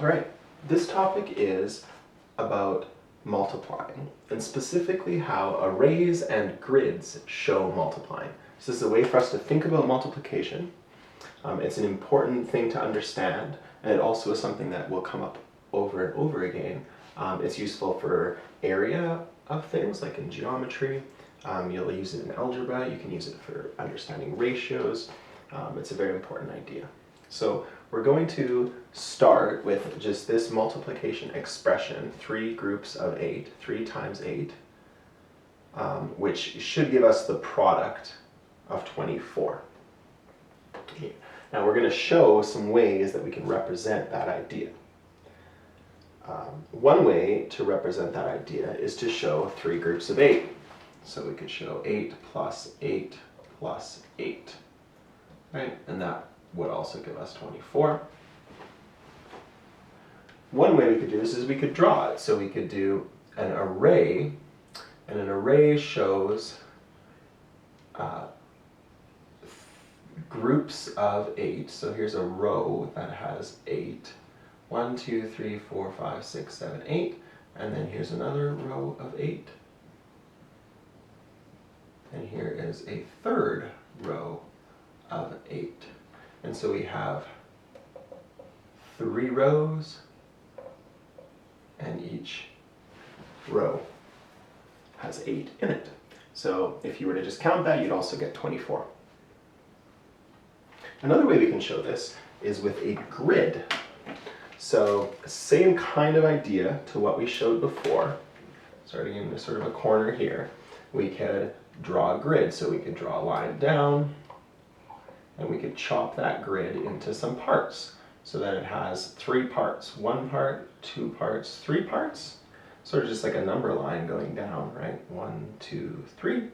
All right, this topic is about multiplying, and specifically how arrays and grids show multiplying. So this is a way for us to think about multiplication. It's an important thing to understand, and it also is something that will come up over and over again. It's useful for area of things, like in geometry. You'll use it in algebra. You can use it for understanding ratios. It's a very important idea. So we're going to start with just this multiplication expression, 3 groups of 8, 3 times 8, which should give us the product of 24. Okay. Now we're going to show some ways that we can represent that idea. One way to represent that idea is to show 3 groups of 8. So we could show 8 plus 8 plus 8, right? And that would also give us 24. One way we could do this is we could draw it. So we could do an array, and an array shows groups of 8. So here's a row that has 8. 1, 2, 3, 4, 5, 6, 7, 8. And then here's another row of 8. And here is a third row of 8. And so we have 3 rows, and each row has 8 in it. So if you were to just count that, you'd also get 24. Another way we can show this is with a grid. So same kind of idea to what we showed before. Starting in sort of a corner here, we could draw a grid. So we could draw a line down, and we could chop that grid into some parts so that it has 3 parts. 1 part, 2 parts, 3 parts. Sort of just like a number line going down, right? 1, 2, 3.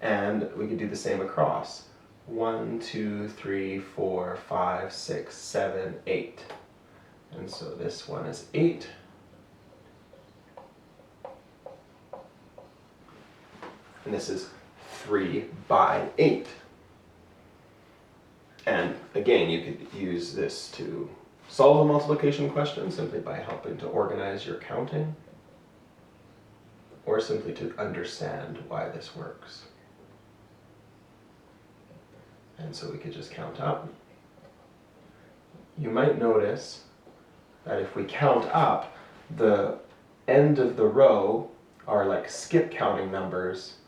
And we could do the same across. 1, 2, 3, 4, 5, 6, 7, 8. And so this one is 8. And this is 3 by 8. And again, you could use this to solve a multiplication question simply by helping to organize your counting, or simply to understand why this works. And so we could just count up. You might notice that if we count up, the end of the row are like skip counting numbers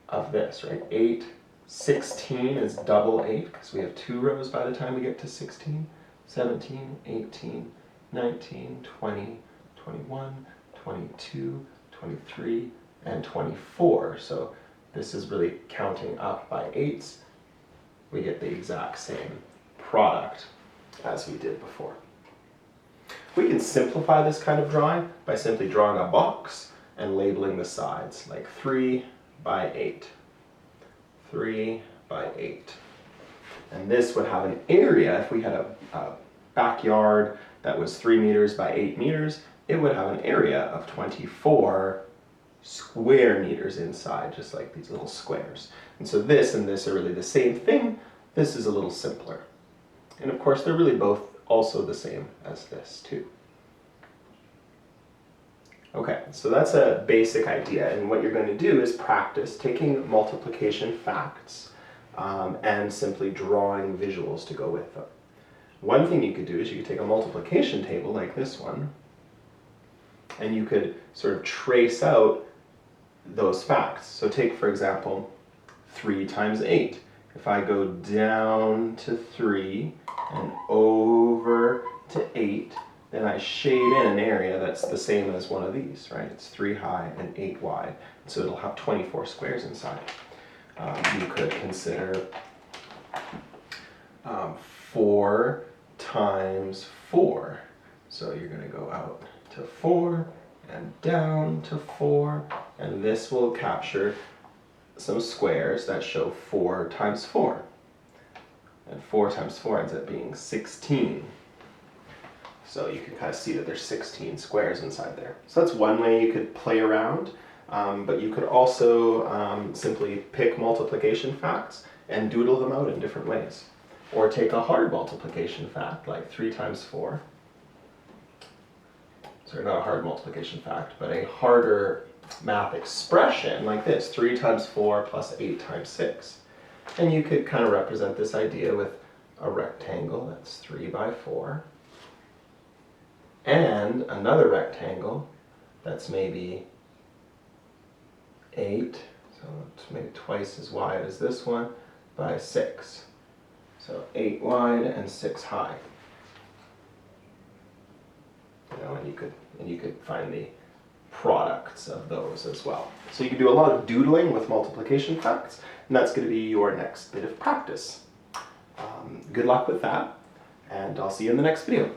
of this, right? 8, 16 is double 8 because we have 2 rows by the time we get to 16. 17, 18, 19, 20, 21, 22, 23, and 24. So this is really counting up by 8s. We get the exact same product as we did before. We can simplify this kind of drawing by simply drawing a box and labeling the sides, like 3 by 8. 3 by 8. And this would have an area, if we had a backyard that was 3 meters by 8 meters, it would have an area of 24 square meters inside, just like these little squares. And so this and this are really the same thing. This is a little simpler. And of course, they're really both also the same as this too. Okay, so that's a basic idea, and what you're going to do is practice taking multiplication facts and simply drawing visuals to go with them. One thing you could do is you could take a multiplication table like this one, and you could sort of trace out those facts. So take, for example, 3 times 8. If I go down to 3 and over to 8, then I shade in an area that's the same as one of these, right? It's 3 high and 8 wide, so it'll have 24 squares inside. You could consider 4 times 4. So you're going to go out to 4 and down to 4, and this will capture some squares that show 4 times 4. And 4 times 4 ends up being 16. So you can kind of see that there's 16 squares inside there. So that's one way you could play around, but you could also simply pick multiplication facts and doodle them out in different ways. Or take a hard multiplication fact, like 3 times 4, sorry, not a hard multiplication fact, but a harder math expression like this, 3 times 4 plus 8 times 6. And you could kind of represent this idea with a rectangle that's 3 by 4, and another rectangle that's maybe 8, so it's maybe twice as wide as this one, by 6. So 8 wide and 6 high. You know, and you could find the products of those as well. So you can do a lot of doodling with multiplication facts, and that's going to be your next bit of practice. Good luck with that, and I'll see you in the next video.